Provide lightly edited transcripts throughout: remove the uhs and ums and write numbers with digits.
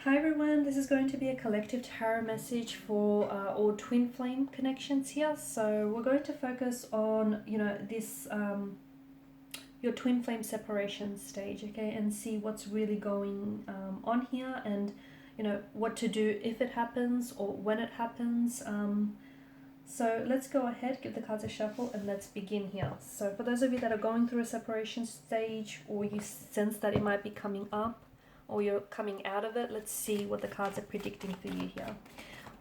Hi everyone, this is going to be a collective tarot message for all twin flame connections here. So we're going to focus on, this your twin flame separation stage, okay, and see what's really going on here, and what to do if it happens or when it happens. So let's go ahead, give the cards a shuffle, and let's begin here. So for those of you that are going through a separation stage, or you sense that it might be coming up, or you're coming out of it, let's see what the cards are predicting for you here.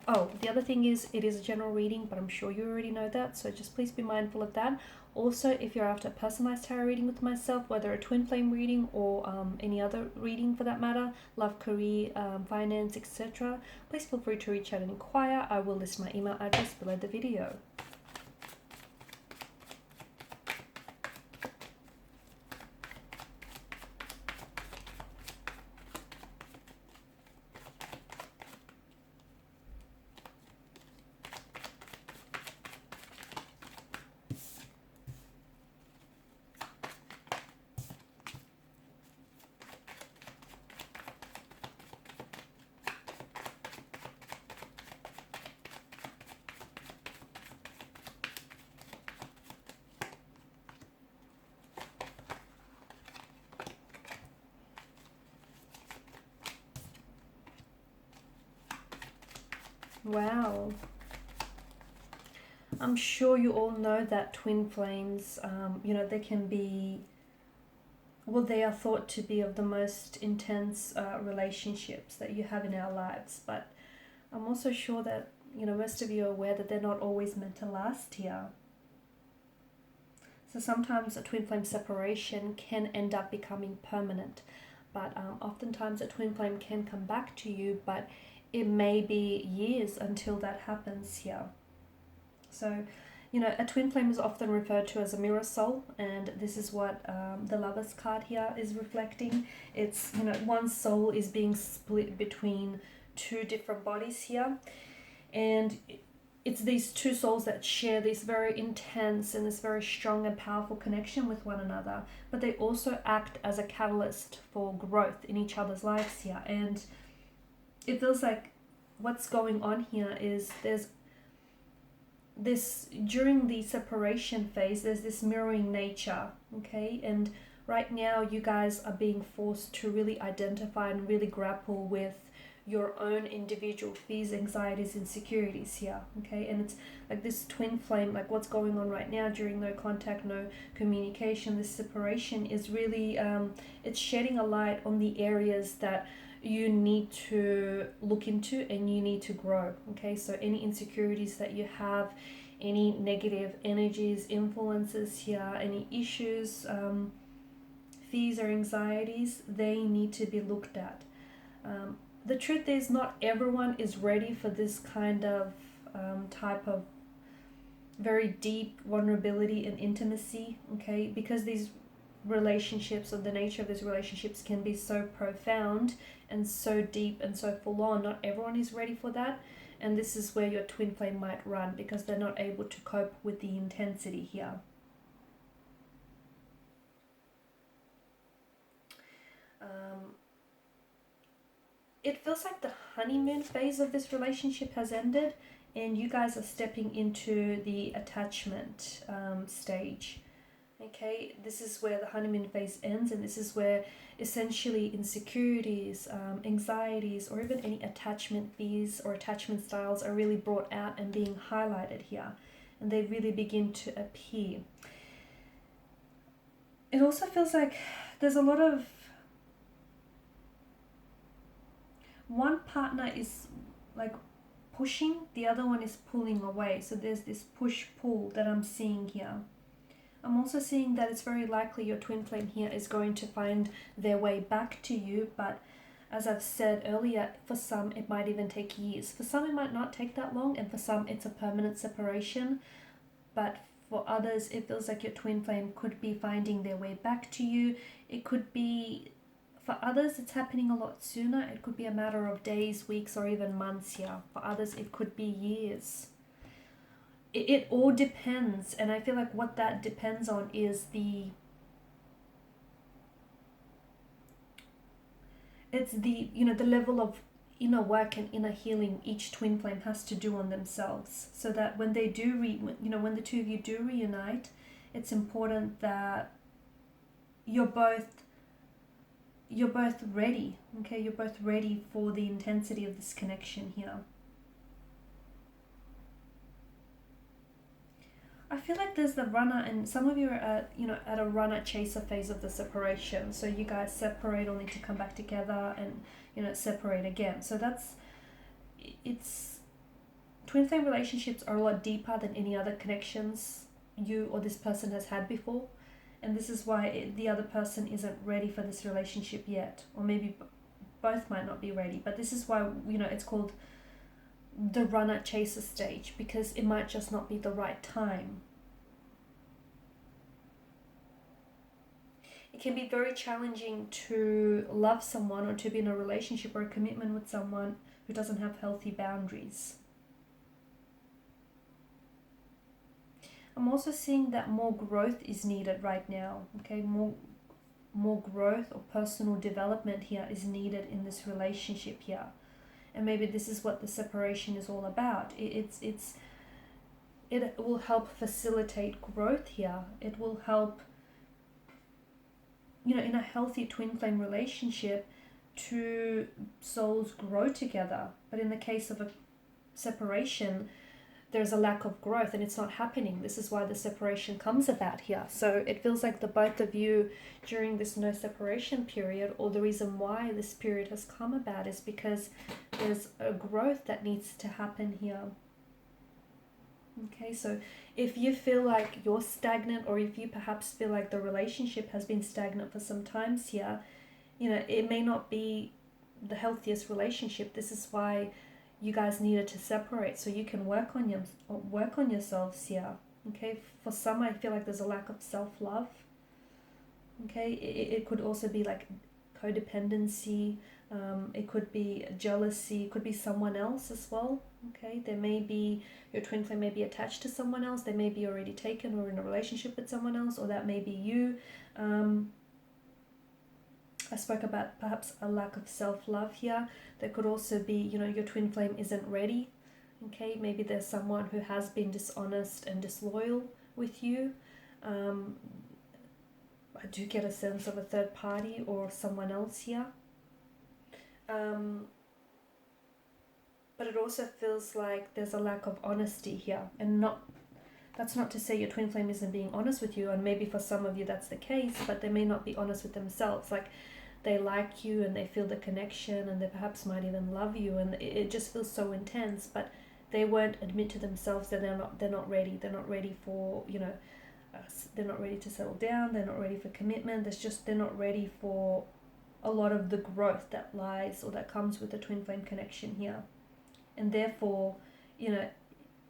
Oh, the other thing is, it is a general reading, but I'm sure you already know that, so just please be mindful of that. Also, if you're after a personalized tarot reading with myself, whether a twin flame reading or any other reading for that matter, love, career, finance, etc., please feel free to reach out and inquire. I will list my email address below the video. Wow. I'm sure you all know that twin flames, they can be, well, they are thought to be of the most intense relationships that you have in our lives. But I'm also sure that, most of you are aware that they're not always meant to last here. So sometimes a twin flame separation can end up becoming permanent. But oftentimes a twin flame can come back to you, but it may be years until that happens here. So, a twin flame is often referred to as a mirror soul, and this is what the Lovers card here is reflecting. It's, one soul is being split between two different bodies here, and it's these two souls that share this very intense and this very strong and powerful connection with one another, but they also act as a catalyst for growth in each other's lives here. And it feels like what's going on here is there's this, during the separation phase, there's this mirroring nature, okay? And right now you guys are being forced to really identify and really grapple with your own individual fears, anxieties, insecurities here, okay? And it's like this twin flame, like what's going on right now during no contact, no communication, this separation is really, it's shedding a light on the areas that you need to look into and you need to grow, okay? So any insecurities that you have, any negative energies, influences here, any issues, fears or anxieties, they need to be looked at. The truth is, not everyone is ready for this kind of type of very deep vulnerability and intimacy, okay? Because these relationships, or the nature of these relationships, can be so profound and so deep and so full on. Not everyone is ready for that, and this is where your twin flame might run, because they're not able to cope with the intensity here. It feels like the honeymoon phase of this relationship has ended, and you guys are stepping into the attachment stage. Okay, this is where the honeymoon phase ends, and this is where essentially insecurities, anxieties, or even any attachment fears or attachment styles are really brought out and being highlighted here, and they really begin to appear. It also feels like there's a lot of, one partner is like pushing, the other one is pulling away. So there's this push-pull that I'm seeing here. I'm also seeing that it's very likely your twin flame here is going to find their way back to you, but as I've said earlier, for some it might even take years. For some it might not take that long, and for some it's a permanent separation. But for others, it feels like your twin flame could be finding their way back to you. It could be, for others, it's happening a lot sooner. It could be a matter of days, weeks, or even months here. For others, it could be years. It all depends, and I feel like what that depends on is it's the, the level of inner work and inner healing each twin flame has to do on themselves, so that when they do when the two of you do reunite, it's important that you're both ready. Okay, you're both ready for the intensity of this connection here. I feel like there's the runner, and some of you are at a runner chaser phase of the separation. So you guys separate only to come back together, and separate again. So it's twin flame relationships are a lot deeper than any other connections you or this person has had before, and this is why the other person isn't ready for this relationship yet, or maybe both might not be ready. But this is why it's called the runner chaser stage, because it might just not be the right time. It can be very challenging to love someone or to be in a relationship or a commitment with someone who doesn't have healthy boundaries. I'm also seeing that more growth is needed right now. Okay, more growth or personal development here is needed in this relationship here. And maybe this is what the separation is all about. It will help facilitate growth here. It will help, in a healthy twin flame relationship, two souls grow together. But in the case of a separation, there's a lack of growth and it's not happening. This is why the separation comes about here. So it feels like the both of you during this no separation period, or the reason why this period has come about, is because there's a growth that needs to happen here. Okay, so if you feel like you're stagnant, or if you perhaps feel like the relationship has been stagnant for some times here, it may not be the healthiest relationship. This is why you guys needed to separate, so you can work on yourselves here. Okay, for some, I feel like there's a lack of self-love. Okay, it could also be like codependency. It could be jealousy. It could be someone else as well. Okay, there may be, your twin flame may be attached to someone else. They may be already taken or in a relationship with someone else, or that may be you. I spoke about perhaps a lack of self-love here. There could also be, your twin flame isn't ready. Okay, maybe there's someone who has been dishonest and disloyal with you. I do get a sense of a third party or someone else here. But it also feels like there's a lack of honesty here, and that's not to say your twin flame isn't being honest with you, and maybe for some of you that's the case, but they may not be honest with themselves. Like, they like you and they feel the connection, and they perhaps might even love you, and it just feels so intense, but they won't admit to themselves that they're not ready. They're not ready for, they're not ready to settle down. They're not ready for commitment. They're not ready for a lot of the growth that lies or that comes with the twin flame connection here. And therefore,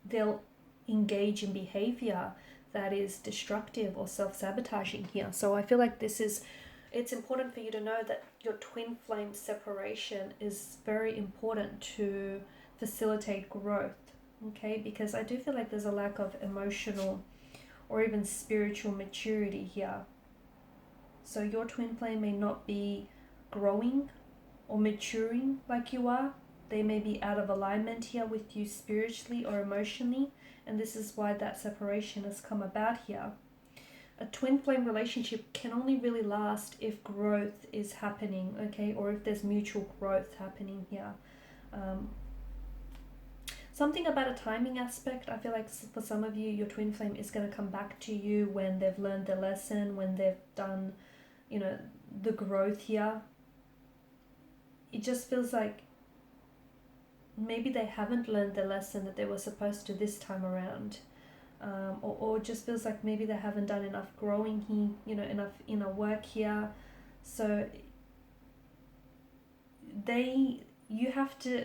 they'll engage in behavior that is destructive or self-sabotaging here. So I feel like it's important for you to know that your twin flame separation is very important to facilitate growth. Okay, because I do feel like there's a lack of emotional or even spiritual maturity here. So your twin flame may not be growing or maturing like you are. They may be out of alignment here with you spiritually or emotionally, and this is why that separation has come about here. A twin flame relationship can only really last if growth is happening, okay, or if there's mutual growth happening here. Something about a timing aspect. I feel like for some of you, your twin flame is going to come back to you when they've learned their lesson, when they've done, the growth here. It just feels like maybe they haven't learned the lesson that they were supposed to this time around. Or just feels like maybe they haven't done enough growing here, enough inner work here. So you have to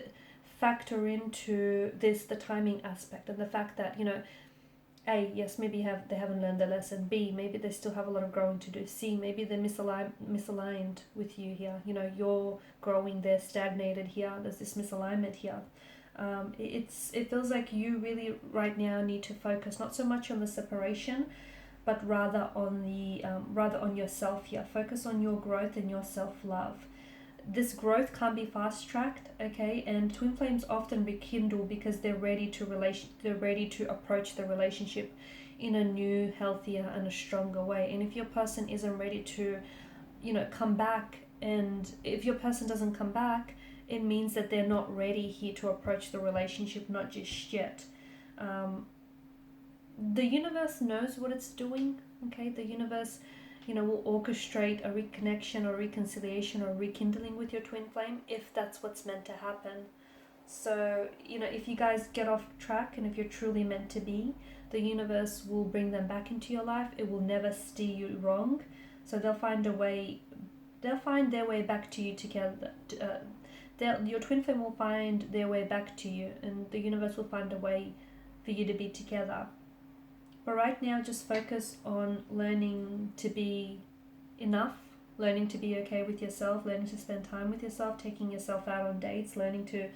factor into this, the timing aspect, and the fact that, A, yes, maybe they haven't learned their lesson. B, maybe they still have a lot of growing to do. C, maybe they're misaligned with you here. You're growing, they're stagnated here. There's this misalignment here. It feels like you really right now need to focus not so much on the separation, but rather on yourself here. Focus on your growth and your self-love. this growth can't be fast tracked, okay? And twin flames often rekindle because they're ready to approach the relationship in a new, healthier, and a stronger way. And if your person isn't ready to, come back, and if your person doesn't come back, it means that they're not ready here to approach the relationship, not just yet. The universe knows what it's doing, okay? The universe, will orchestrate a reconnection or reconciliation or rekindling with your twin flame if that's what's meant to happen. So, if you guys get off track and if you're truly meant to be, the universe will bring them back into your life. It will never steer you wrong. So they'll find their way back to you together. Your twin flame will find their way back to you, and the universe will find a way for you to be together. But right now, just focus on learning to be enough, learning to be okay with yourself, learning to spend time with yourself, taking yourself out on dates, learning to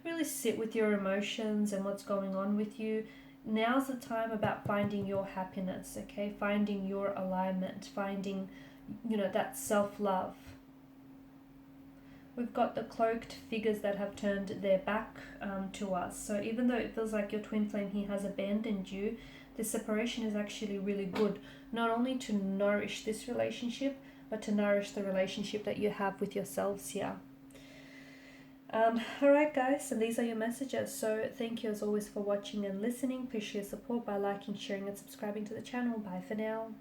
really sit with your emotions and what's going on with you. Now's the time about finding your happiness, okay? Finding your alignment, finding, that self-love. We've got the cloaked figures that have turned their back to us. So even though it feels like your twin flame here has abandoned you, this separation is actually really good, not only to nourish this relationship, but to nourish the relationship that you have with yourselves here. Alright guys, and these are your messages. So thank you as always for watching and listening. Please share support by liking, sharing and subscribing to the channel. Bye for now.